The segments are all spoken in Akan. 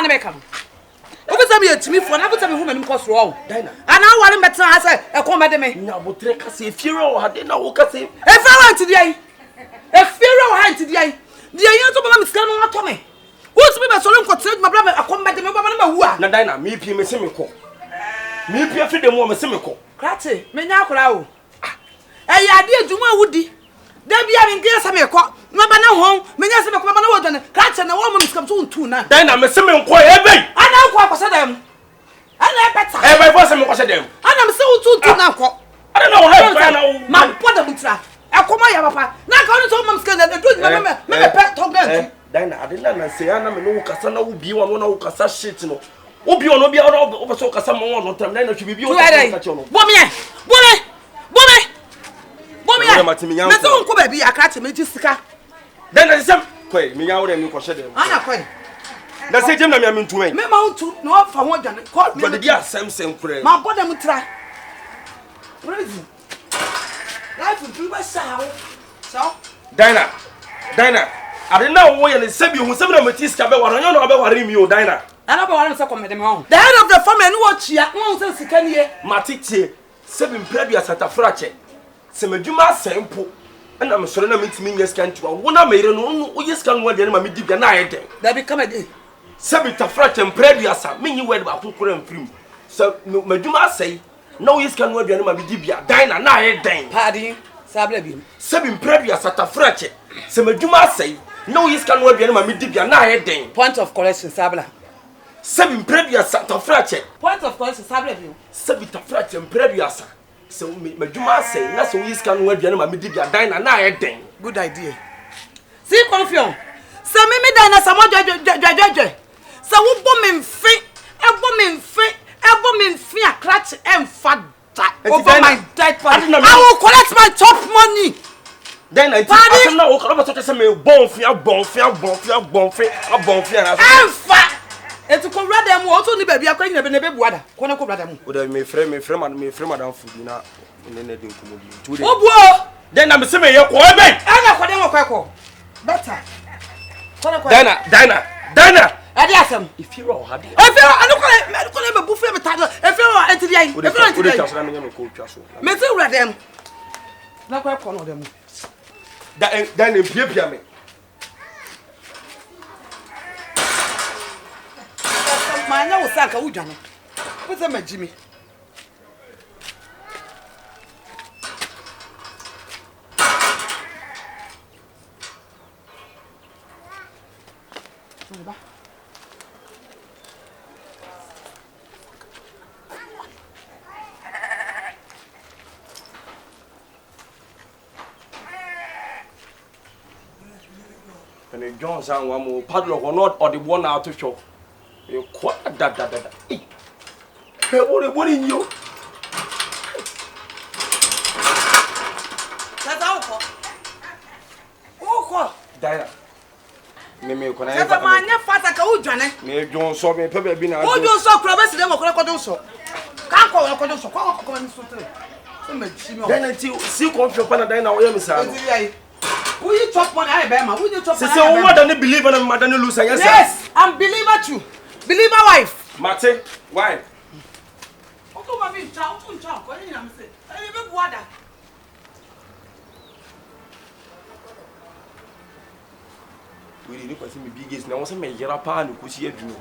na make am. Obusa me yetimi fo na buta me hu manim koso o. Ana aware metra ha say e ko mede me. Na botre ka se efiere o ha de na wo ka se. Efiere anti dia. Efiere o ha anti dia. Dia yen to bana me sika no ato me. Wo to be so nko tere ma bra me akom mede me baba na ma hu a. Na dai na me pie me se me ko. Me pie fi de mo me se me ko. Krate, me nya akora o. Eh ya de adwuma wudi. Da bia me ngia se me ko. Ma ba na ho, me nya se me ko ba na wo done. Krate na wo mo miskam so ntu na. Dai na me se me nko e bei. Ana ko akosa dem. Ana beta. E bei fo se me ko se dem. Ana me se ntu na ko. Ana na wo ha fa na wo. Ma poda mutra. E ko ma ya papa. Na ka onu so mo miskam na do me pe to gan. Dai na ade na se ana me no wo kasa na wo bi wa no na wo kasa shit no. Obi ono bia ono obeso kasa mo won no tam na twi bibi o ka che no bomie me so nko ba bi akrate me ji sika den na sem koi me nya wo dem ko hye dem ana koi na se jem na me ntu en me ma ntu no fa ho dwane ko me de dia sem kure ma boda mu tra praise life do ba sao so dina ade na wo ye ne sebi hu sebi na mati sika be waro nyo na be ware mi o dina ana ba ware se komede me ho the head of the family no chia won se sika nie matiti sebi mpredua satafrache se medwuma sempo ana me soro na mitimi nya sika ntu wo na meire no wo yeska no de na me dibia na ayede da be come again sebi tafrache mpredua sa menyi word ba kokora mfrim se medwuma sei na wo yeska no de na me dibia dina na ayede pardon sabla bi sebi mpredua satafrache se medwuma sei na wo yeska no de na me dibia na ayede point of correction sabla sebi mpredua satafrache point of correction sabla bi sebi tafrache mpredua sa se medwuma sei na so wo yeska no de na me dibia dina na ayede good idea see confusion se me dina samo jojojo se wo bo me mfe ebo me mfe akrate emfa over my dead body I will collect my top money then I think na wo kala to say me bonfia emfa etu ko brother mu o to ni baby akwa nyina be ne be buada ko na ko brother mu o da me frame madam food na ne de nkomo bi o buo then na me say me ye ko e ben ana ko dem ko better ko na ko dana ade asem if you are hadi anu ko le be bu frame tado if you are enti dai o de twa so na me nyame ko twa so me say brother mu na ko no dem dan pia me manya wo sanka wo dwane wo se magimi ba and John san wa mo padlock or not or the one out to show you quite da hey what in you that's all ko Dina me ko na e ba manya fata ka wo dwane me John so me pe bi na wo John so kura be se dem ko don so ka ko don so ko ni so tere so magimi Dina ti si ko fi pa na Dina wo ye mi sa who you chop money I be ma who you chop money say o mother no believe and mother no lose yes I'm believer too believer wife Mate why o ko ma bi ncha ko ni na me say e be buada we ni kwasi me biggest na won say me yera pa na ko si adwuma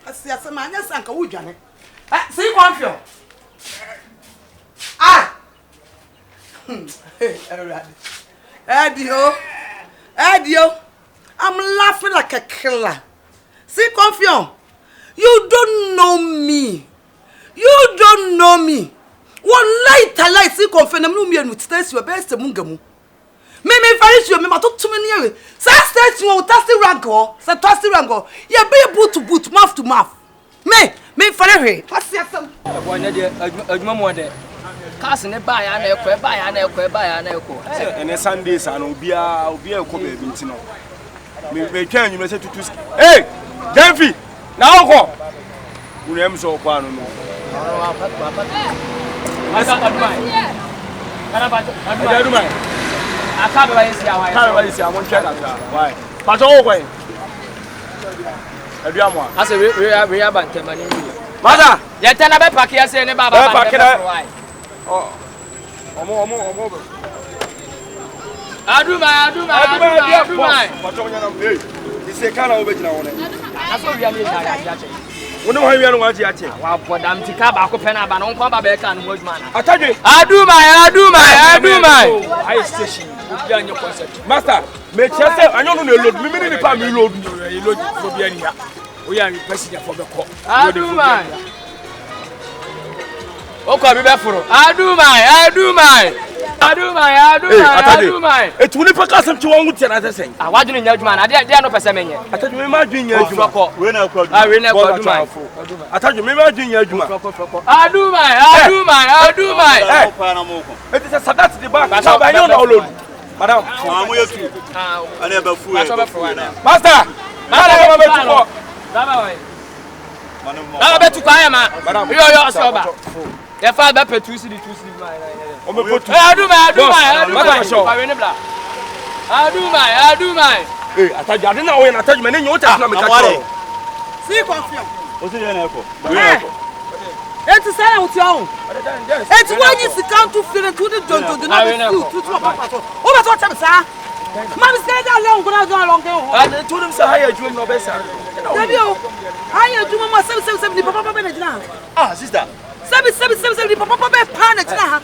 Asiasa manya sanka wo dwane see confio Edio I'm laughing like a killer see confio you don't know me one light see confio na mu mienu titasi wa best mungamu Me very sure me ma to me near. Say station o tasty ranko. Say tasty ranko. Ye be boot to boot, mouth to mouth. Me very. What's your son? One day adwuma mo de. Cars ne buy ya na ekwe buy ya na ekwe buy ya na ekwo. And Sundays and obi ekọ be bi ntino. Me twa anwuma se tutu. Hey! Jamfi! Na onko. Unem so kwa no no. Asa adwuma. Kana ba adwuma. Aka be ba yesi awai. Ka be ba yesi amon twa kakra. Why? Pa to wo kwan. Aduamo. Asa we abantema ni. Mother, ye tena be pack ya se ne baba ba be why. Oh. Omo. Aduma. Patonya na mbe. Ise kana obegina wona. Aso wi ani ja ya che. Wona ho wi anu wa ji ache. Wa bodam tika ba ko pena ba no nko ba be ka no aduma na. Atadwe. Aduma. I station. Obi anya concept. Master, me chese anyo no na load. Me ni pa me load. Load for bi ania. We are president for the call. Aduma. Oko bi be furo. Aduma. Etu ni pa kasem ti won wuti na sesen. Ah, wadwene nya aduma na de no pese menye. Atadwe me ma dwen nya aduma. We na kwa aduma. Atadwe me ma dwen nya aduma. Aduma. It is a sadat the back. Now by you no load. Madam, amu yetu. Ana ba fu e. Master. Baba be tuko. Baba be tuko ayama. Yo asoba. Ye fa be petu si di O me potu. Aduma. Eh, Atadwe ade na wo na Atadwe me ne nyo ta na me ka to. See confusion. O se na eko. Eti say out your. Eti when you sit down to feel to the don't do not to papa. O ba to tell sa. Mama say that long go long go. And to them say higher dream no be sa. Dabi o. Higher dream ma 7 papa be na jina. Ah, sister. 7 papa be pa na jina ha.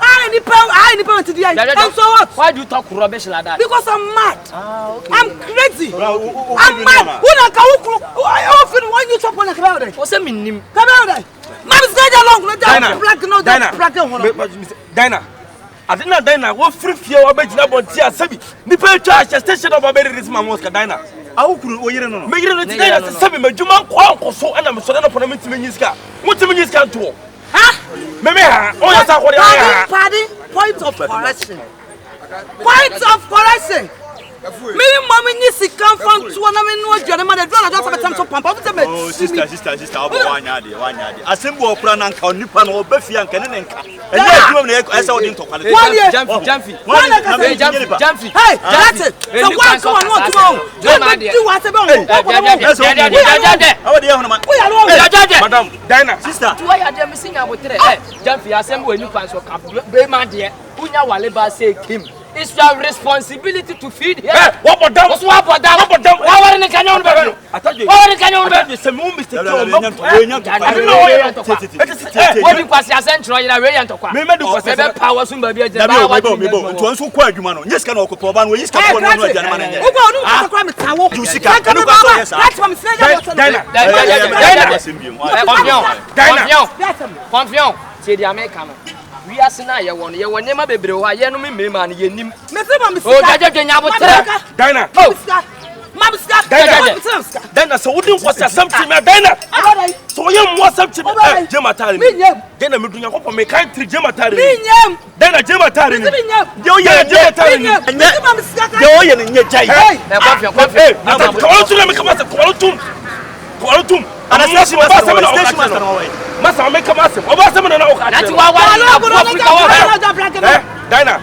I need power to the end. And so what? Why do you talk rubbish like that? Because I'm mad. Okay. I'm crazy. I'm mad. I often want you to talk on the crowd. What's a minim? Come out there. Mom's going along. Dina. I did not Dina. What free fear of Bejina Bontia Sabi? Nipple charge a station of a very rich man was Dina. Au kuru oyere no. Make it Dina Sabi, Majuma Quanko so and I'm so that upon a Miniska. What's a Miniska to? Huh? Maybe, oh, yes, I want Pardon? Point of correction. Me mommy nisi come from to one no German and run just time so pump. Oh, sister, obo wanyade. Asembo opra na nka onipa no obafia nka ne nka. Enye adwum na esa odi ntokale. Jamfi. Hey, that's it. So one come on tomorrow. Do what about? Madam, Dina, sister. Why are they missing out with Jamfi asembo onipa so ka be ma de. Unya wale ba say Kim. It's your responsibility to feed him. Hey, what about them? What are the canyon baby? I told you. What are the canyon baby? Some mistake. What you pass your central in a radiant to me do was power soon baby. To answer kwa adwuma no. Yes kan okopɔ ba no yes kan ko no adwuma man nyɛ. Ugo no ka kwa metawo. You sika anu kwa so yes. That's what I'm saying. Confiant. C'est the American. We are saying I want you when you may be able to me man ye nim. Oh, Dina. Dina, so wouldn't was something, Dina. So you was something. Gematari. Then I'm doing a couple of country Gematari. Then a Gematari. Yo, yeah, Gematari. Yo, and your jay. And I said, Master, make a master. That's why Dina.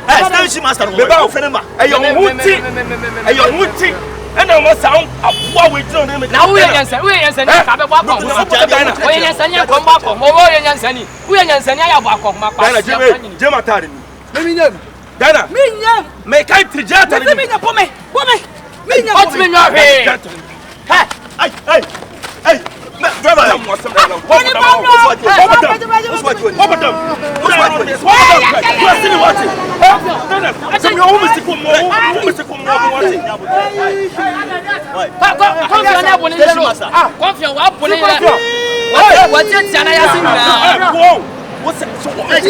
Master. And I must sound a poor with no name. Now we are saying, we are saying, What's that? So what?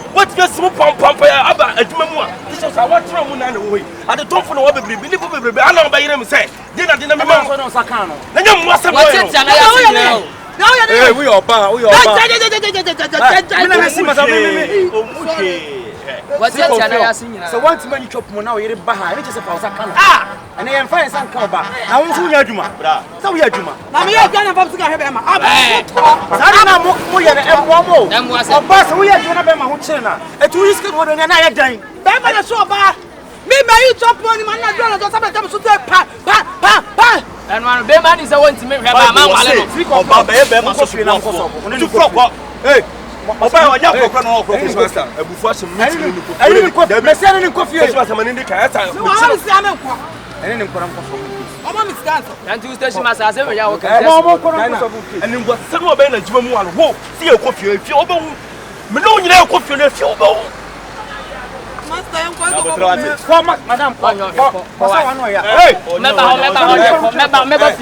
What you small pump about a Jumua? This is our trouble and away. I don't for no baby, believe me, I know by him say, did I didn't remember on Sakano. Then you must have we are bar, we are what's that? So once when you chop now, you're behind, it is a Sakano. And I am fine some cover. I want to hear Juma. So we are Juma. Now we are going to have him. We are going to have China. A tourist can order an eye dying. Bama so bad. Me, you chop money, man, not going to sometimes to take pa. And one Bama is a one to make her mamma. Hey. Oba wa ya kokro na okro Christmas abufu asem meeting ni ko mesian ni coffee Christmas man ni ka ata si ame nkwa ene ni nkora nkofo oba mi scan and two station master say we ya wo kan oba ko na ene ngwa se no be na jima mu alo wo si e coffee e fi oba wu me no nyina e coffee na fi oba wu master en kwa madam kwa so wa no ya hey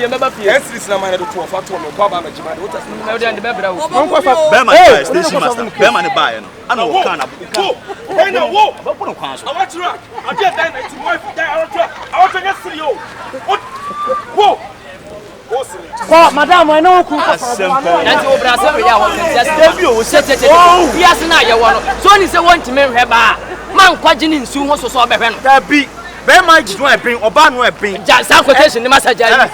meba fie esris na man do to ofa to me kwa ba ma jima de wotas na de be bra wo be ma station master be ma ne bae no ana wo kan na wo na wo ba ko no kwan so awatira ade dan na ti wife dan awatira get siri o wo kwa madam I know ku nanti wo bra se we ya wo just bi o se biase na ye wo no so ni se won ti me hwe ba man kwaji ni nsu ho so so be hwe no da bi be ma ji no e bin oba no e bin ja sa quotation ni master jai sa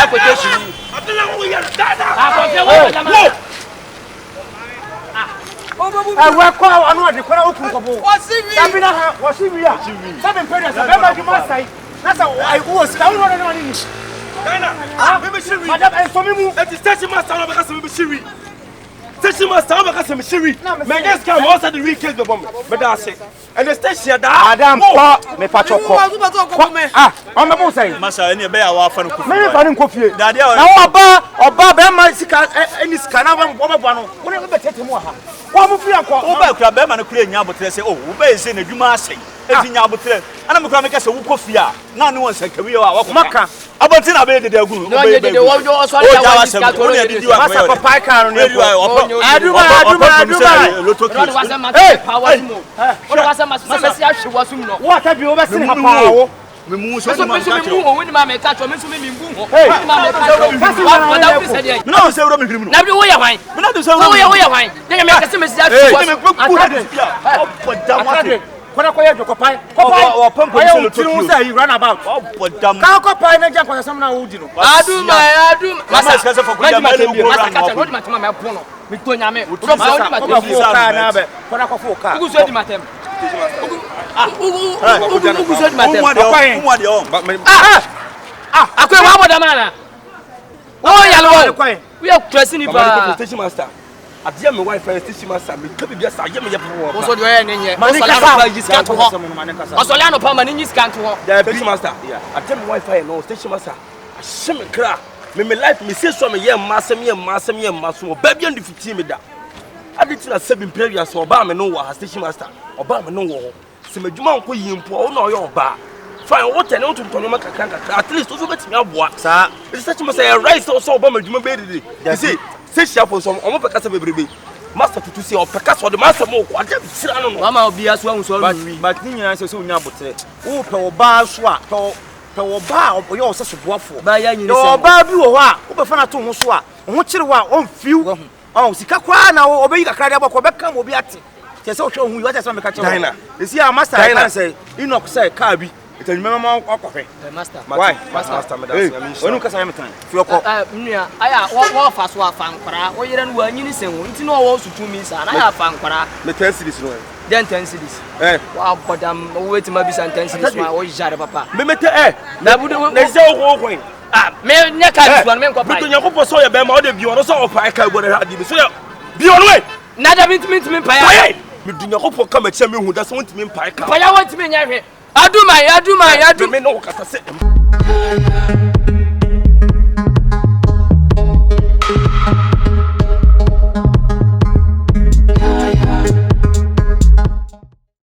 quotation adela wo ya dada we kwa anu ade kwara okun kobo sabi na ha wo sibi ya sabi period be ma ji master na sa I was ka wo no ni Ghana me be shiri madam en so me mu e station master no be ka se me be shiri station master be ka se me shiri me just come outside the weekend be bomb me da say and the station da madam pa me pa choko on me bo say master ene be ya wa fa no kofi me fa no kofi da dia na oba be ma sika eni sika na wo be bo no wo ne be tete mu ha wo mu fi akọ wo ba kura be ma no kura nya abotre say oh wo be say na dwuma asai eti nya abotre ana me kura me ka say wo kofi a na ne won sankawi wa wa maka aboti na be de agunu no ye de wo yo so ya wa sika to no masa papa ka no ne aduma loto ki power mo wo wasa masa si ahwe wo sum no wo ta bi wo be sin papa wo me mu so ma ka cho wo ni ma me ka cho me so me mbu ho ni ma me ka cho wa da fi se de no se wo me hirimu na bi wo ye hwan me na do se wo ye hwan de me ka se me si ahwe wo o da wa Kona kwa yejo kopai wa pampo ni loto ki say run about ka kopai na janko sam na wudi no aduma masa ska se fokuja mele ugoro masa ka no di matema me pono me to nyame do fa odi matema ka na be kona kwa fo ka ugu so di matema ugu so di matema umwa de on akwe wa boda mana wo yalo we are pressing it ba station master adia me wifi station master me ka bibia sa ye me ye po wo so de ye nenye osole no pa mani nyis kan to ho station master adia me wifi no station master ahye me kra me life me say so me ye masem ba bia ndifiti me da aditi na 7 previous oba me no wa station master oba me no wo se madwuma nko yimpo wo na oyo oba fine what and to turn my kakra at least also bet me aboa sa station master right so oba madwuma be didi you see say for some omo peka se bebrebe master tutu say opeka so the master mo kwa dem sira no mama obi aso ahun so but ni nyina se unya botre wo pe oba so a pe oba oyo se soboafo ba ya nyini se oba bi wo ho a wo be fa na to ho so a ho kire wo a on fiu on sika kwa na obeyi kakra de abako beka mo bi ate se se o hwe hu yo ate se me ka che wo dina esi a master kan say inok say car bi It's a mama coffee. Master. Why? Master, Onu kasa yam tan. Fi okọ. Nua, aya wo fa so afa nkora. Wo yere no wa nyini senwo. Nti no wo so tumi sa na ya fa nkora. Me 10 cities no. Den 10 cities. Wa bodam wo weti ma bisa 10 cities ma wo jare papa. Me mete na budu na se wo kwen. Me nya ka dis one me nko pa. Bitu Nyankopɔ so ye be ma o de bi ono so o pa ka bo na adi bi so ya. Bi ono we. Na da bintimi pa ya. Bitu Nyankopɔ ka ma che me hu da so ntimi pa ka. Pa ya wantimi nya hwe. Aduma. Me no kata se.